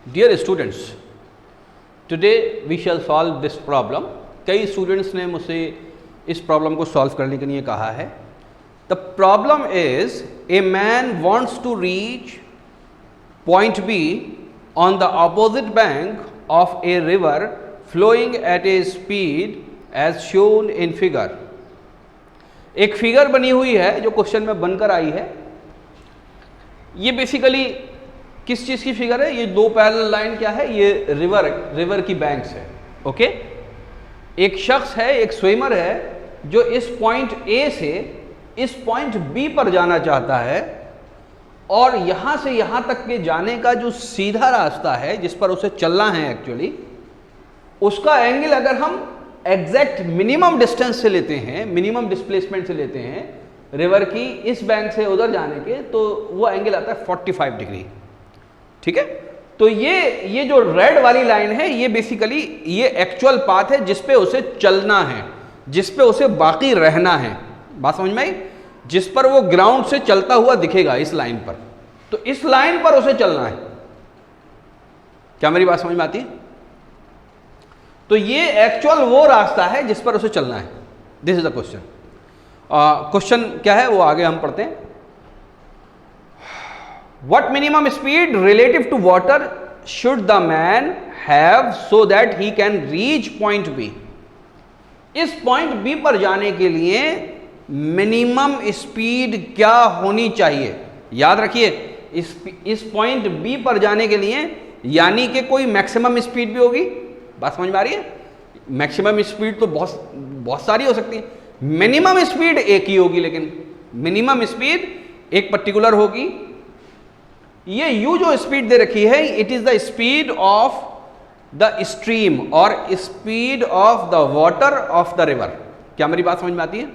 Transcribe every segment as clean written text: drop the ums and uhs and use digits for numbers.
Dear students, today we shall solve this problem. कई students ने मुझसे इस प्रॉब्लम को सॉल्व करने के लिए कहा है. The problem is a man wants to reach point B on the opposite bank of a river flowing at a speed as shown in figure. एक फिगर बनी हुई है जो क्वेश्चन में बनकर आई है. ये बेसिकली किस चीज़ की फिगर है? ये दो पैरेलल लाइन क्या है? ये रिवर की बैंक्स है. ओके, एक शख्स है, एक स्विमर है जो इस पॉइंट ए से इस पॉइंट बी पर जाना चाहता है और यहां से यहां तक के जाने का जो सीधा रास्ता है जिस पर उसे चलना है एक्चुअली, उसका एंगल अगर हम एग्जैक्ट मिनिमम डिस्टेंस से लेते हैं, मिनिमम डिस्प्लेसमेंट से लेते हैं रिवर की इस बैंक से उधर जाने के, तो वो एंगल आता है 45 डिग्री. ठीक है, तो ये जो रेड वाली लाइन है ये बेसिकली ये एक्चुअल पाथ है जिस पे उसे चलना है, जिस पे उसे बाकी रहना है. बात समझ में आई? जिस पर वो ग्राउंड से चलता हुआ दिखेगा इस लाइन पर, तो इस लाइन पर उसे चलना है. क्या मेरी बात समझ में आती है? तो ये एक्चुअल वो रास्ता है जिस पर उसे चलना है. This is the question. Question क्या है वो आगे हम पढ़ते हैं. What minimum speed relative to water should the man have so that he can reach point B? इस पॉइंट B पर जाने के लिए मिनिमम स्पीड क्या होनी चाहिए? याद रखिए, इस पॉइंट B पर जाने के लिए यानी कि कोई मैक्सिमम स्पीड भी होगी. बात समझ में आ रही है? मैक्सिमम स्पीड तो बहुत सारी हो सकती है. मिनिमम स्पीड एक ही होगी, लेकिन मिनिमम स्पीड एक पर्टिकुलर होगी. ये u जो स्पीड दे रखी है, it is the speed of the stream और speed of the water of the river. क्या मेरी बात समझ में आती है?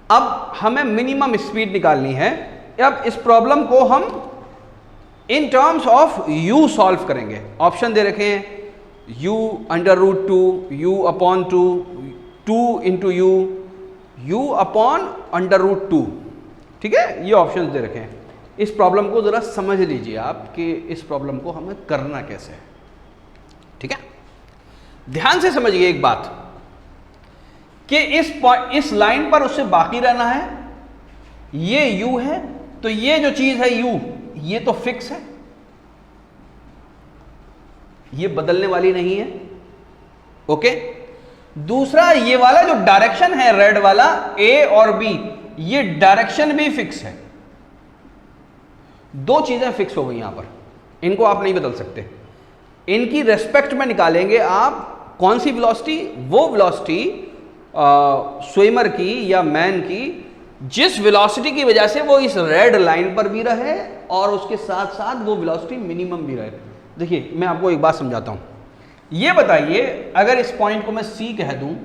अब हमें मिनिमम स्पीड निकालनी है. अब इस प्रॉब्लम को हम in terms of u solve करेंगे. ऑप्शन दे रखे हैं u √2, u upon 2, 2 into u upon √2. ठीक है, ये ऑप्शन दे रखे हैं. इस प्रॉब्लम को ज़रा समझ लीजिए आप कि इस प्रॉब्लम को हमें करना कैसे है. ठीक है, ध्यान से समझिए एक बात कि इस लाइन पर उससे बाकी रहना है. ये u है, तो ये जो चीज़ है u, ये तो फिक्स है, ये बदलने वाली नहीं है. ओके, दूसरा ये वाला जो डायरेक्शन है रेड वाला a और b, ये डायरेक्शन भी फिक्स है. दो चीजें फिक्स हो गई यहां पर, इनको आप नहीं बदल सकते. इनकी रेस्पेक्ट में निकालेंगे आप कौन सी वेलोसिटी? वो वेलोसिटी स्विमर की या मैन की जिस वेलोसिटी की वजह से वो इस रेड लाइन पर भी रहे और उसके साथ साथ वो वेलोसिटी मिनिमम भी रहे. देखिए, मैं आपको एक बात समझाता हूं. ये बताइए, अगर इस पॉइंट को मैं C कह दूं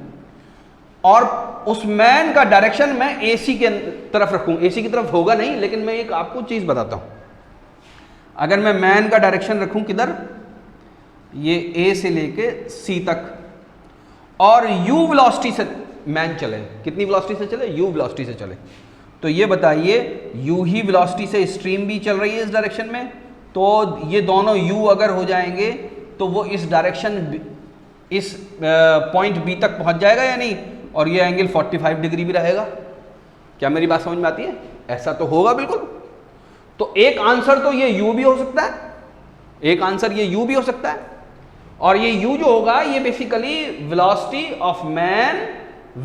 और उस मैन का डायरेक्शन मैं AC के तरफ रखूं, AC की तरफ होगा नहीं, लेकिन मैं एक आपको चीज बताता हूं. अगर मैं मैन का डायरेक्शन रखूं किधर? ये A से लेके C तक, और u वेलोसिटी से मैन चले. कितनी वेलोसिटी से चले? u वेलोसिटी से चले. तो ये बताइए, u ही वेलोसिटी से स्ट्रीम भी चल रही है इस डायरेक्शन में, तो ये दोनों u अगर हो जाएंगे तो वो इस डायरेक्शन इस पॉइंट B तक पहुंच जाएगा या नहीं? और ये एंगल 45 डिग्री भी रहेगा. क्या मेरी बात समझ में आती है? ऐसा तो होगा बिल्कुल. तो एक आंसर तो ये u भी हो सकता है, एक आंसर ये u भी हो सकता है. और ये u जो होगा ये basically velocity of man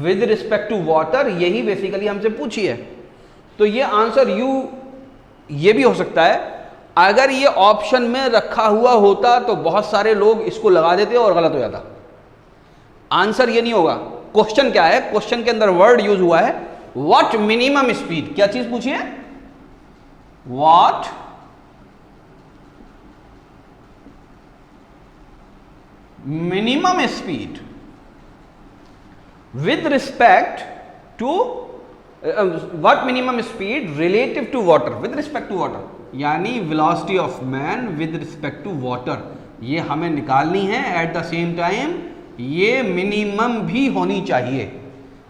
with respect to water, यही बेसिकली हमसे पूछी है. तो ये आंसर u ये भी हो सकता है. अगर ये ऑप्शन में रखा हुआ होता तो बहुत सारे लोग इसको लगा देते और गलत हो जाता. आंसर ये नहीं होगा. क्वेश्चन क्या है? क्वेश्चन के अंदर वर्ड यूज हुआ है व्हाट मिनिमम स्पीड. क्या चीज पूछी है? What minimum speed with respect to what minimum speed relative to water, with respect to water, यानी velocity of man with respect to water. ये हमें निकालनी है. एट द सेम टाइम ये मिनिमम भी होनी चाहिए.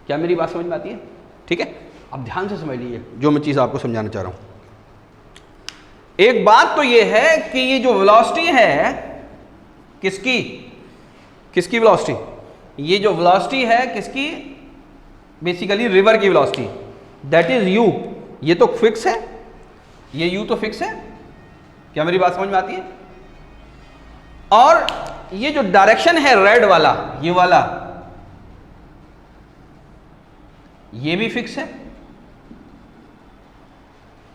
क्या मेरी बात समझ में आती है? ठीक है, अब ध्यान से समझ लीजिए जो मैं चीज़ आपको समझाना चाह रहा हूं. एक बात तो ये है कि ये जो वेलोसिटी है किसकी किसकी वेलोसिटी? ये जो वेलोसिटी है किसकी? बेसिकली रिवर की वेलोसिटी, दैट इज u। ये तो फिक्स है, ये u तो फिक्स है। क्या मेरी बात समझ में आती है? और ये जो डायरेक्शन है रेड वाला, ये वाला, ये भी फिक्स है।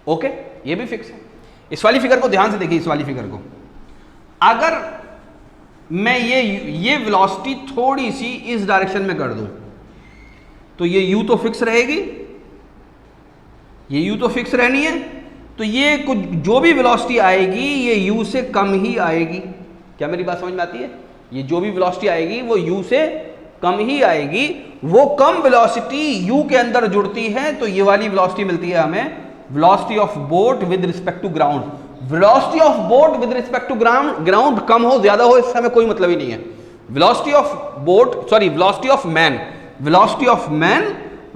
ओके, ये भी फिक्स है। इस वाली फिगर को ध्यान से देखिए, इस वाली फिगर को अगर मैं ये वेलोसिटी थोड़ी सी इस डायरेक्शन में कर दूं तो ये u तो फिक्स रहेगी, ये u तो फिक्स रहनी है, तो ये कुछ जो भी वेलोसिटी आएगी ये u से कम ही आएगी। क्या मेरी बात समझ में आती है? ये जो भी वेलोसिटी आएगी वो u से कम ही आएगी। वो कम वेलोसिटी u के अंदर जुड़ती है तो ये वाली वेलोसिटी मिलती है हमें, velocity of boat with respect to ground. Velocity of boat with respect to ground कम हो ज्यादा हो इससे हमें कोई मतलब ही नहीं है। Velocity of boat, sorry velocity of man, velocity of man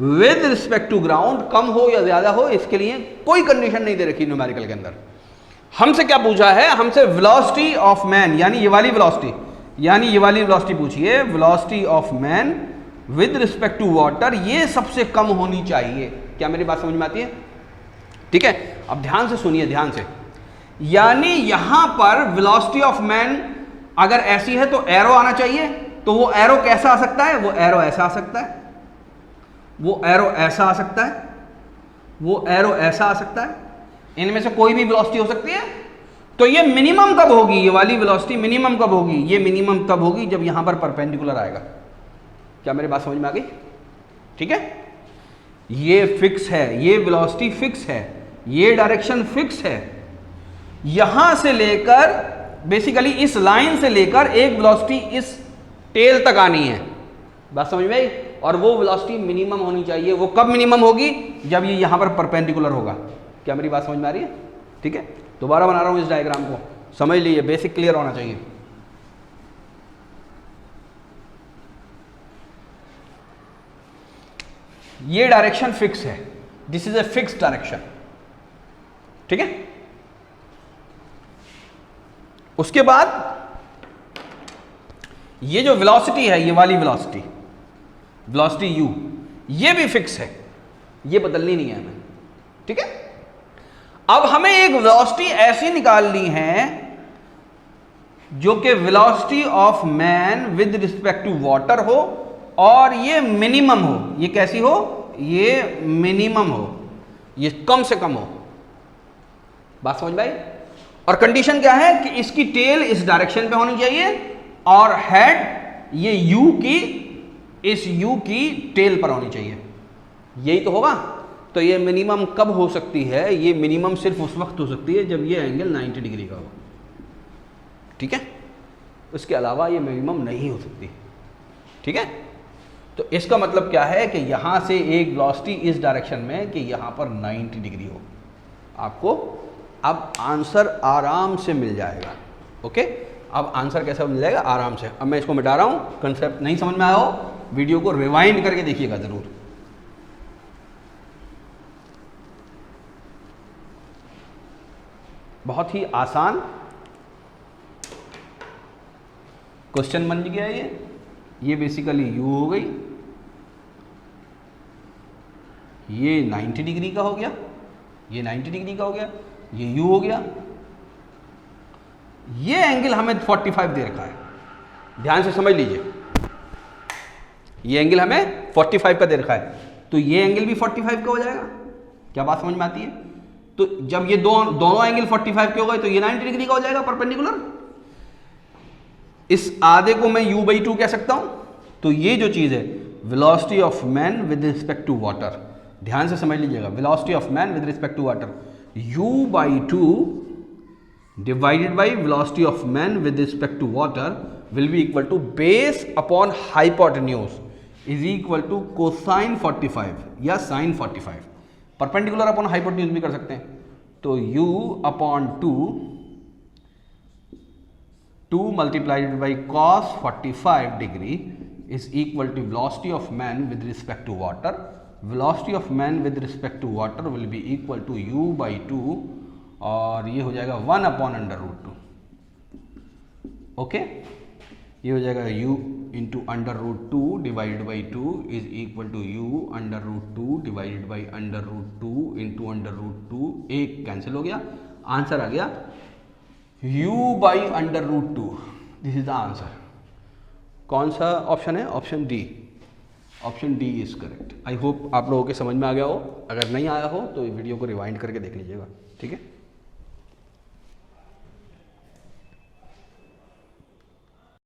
with respect to ground कम हो या ज्यादा हो इसके लिए कोई कंडीशन नहीं दे रखी न्यूमेरिकल के अंदर। हमसे क्या पूछा है? हमसे वेलोसिटी ऑफ मैन यानी ये वाली वेलोसिटी, यानी ये वाली वेलोसिटी पूछिए, velocity of man with respect to water, ये सबसे कम होनी चाहिए। क्या मेरी बात समझ में आती है? ठीक है, अब ध्यान से सुनिए, ध्यान से। यानी यहां पर वेलोसिटी ऑफ मैन अगर ऐसी है तो एरो आना चाहिए, तो वो एरो कैसा आ सकता है? वो एरो ऐसा आ सकता है, वो एरो ऐसा आ सकता है, वो एरो ऐसा आ सकता है। इनमें से कोई भी वेलोसिटी हो सकती है। तो ये मिनिमम कब होगी? ये वाली वेलोसिटी मिनिमम कब होगी? ये मिनिमम तब होगी जब यहां पर परपेंडिकुलर आएगा। क्या मेरी बात समझ में आ गई? ठीक है, ये फिक्स है, ये वेलोसिटी फिक्स है, ये डायरेक्शन फिक्स है। यहां से लेकर बेसिकली इस लाइन से लेकर एक वेलोसिटी इस टेल तक आनी है। बात समझ में आई? और वो वेलोसिटी मिनिमम होनी चाहिए। वो कब मिनिमम होगी? जब ये यहां पर परपेंडिकुलर होगा। क्या मेरी बात समझ में आ रही है? ठीक है, दोबारा बना रहा हूं इस डायग्राम को, समझ लीजिए, बेसिक क्लियर होना चाहिए। ये डायरेक्शन फिक्स है, this is a fix direction. ठीक है, उसके बाद ये जो वेलोसिटी है, ये वाली वेलोसिटी, वेलोसिटी u, ये भी फिक्स है, ये बदलनी नहीं है हमें। ठीक है, अब हमें एक वेलोसिटी ऐसी निकालनी है जो कि velocity of man with respect to water हो और ये मिनिमम हो। ये कैसी हो? ये मिनिमम हो, ये कम से कम हो। बात समझ में आई? और कंडीशन क्या है कि इसकी टेल इस डायरेक्शन पे होनी चाहिए और हेड ये u की, इस u की टेल पर होनी चाहिए। यही तो होगा। तो ये मिनिमम कब हो सकती है? ये मिनिमम सिर्फ उस वक्त हो सकती है जब ये एंगल 90 डिग्री का हो। ठीक है, उसके अलावा ये मिनिमम नहीं हो सकती। ठीक है, तो इसका मतलब क्या है कि यहां से एक वेलोसिटी इस डायरेक्शन में कि यहां पर 90 डिग्री हो। आपको अब आंसर आराम से मिल जाएगा। ओके, अब आंसर कैसा मिल जाएगा? आराम से। अब मैं इसको मिटा रहा हूं, कंसेप्ट नहीं समझ में आया हो वीडियो को रिवाइंड करके देखिएगा जरूर। बहुत ही आसान क्वेश्चन बन गया ये बेसिकली u हो गई, ये 90 डिग्री का हो गया, ये 90 डिग्री का हो गया, ये u हो गया। ये एंगल हमें 45 दे रखा है, ध्यान से समझ लीजिए। ये एंगल हमें 45 का दे रखा है, तो ये एंगल भी 45 का हो जाएगा। क्या बात समझ में आती है? तो जब ये दोनों एंगल 45 के हो गए तो ये 90 डिग्री का हो जाएगा परपेंडिकुलर। इस आधे को मैं u/2 कह सकता हूं। तो ये जो चीज है velocity of man with respect to water, ध्यान से समझ लीजिएगा, velocity of man with respect to water, u/2 divided by velocity of man with respect to water will be equal to base upon hypotenuse is equal to cosine 45 या sign 45। Perpendicular upon hypotenuse भी कर सकते हैं। तो u/2 2 multiplied by cos 45 degree is equal to velocity of man with respect to water. Velocity of man with respect to water will be equal to u/2 और ये हो जाएगा 1/√2। Okay, ये हो जाएगा u into under root two divide by two is equal to u under root two divided by under root two into under root two, एक cancel हो गया, आंसर आ गया u by under root two. This is the answer. कौन सा option है? Option D. Option D is correct. I hope आप लोगों के समझ में आ गया हो। अगर नहीं आया हो तो वीडियो को रिवाइंड करके देख लीजिएगा, ठीक है।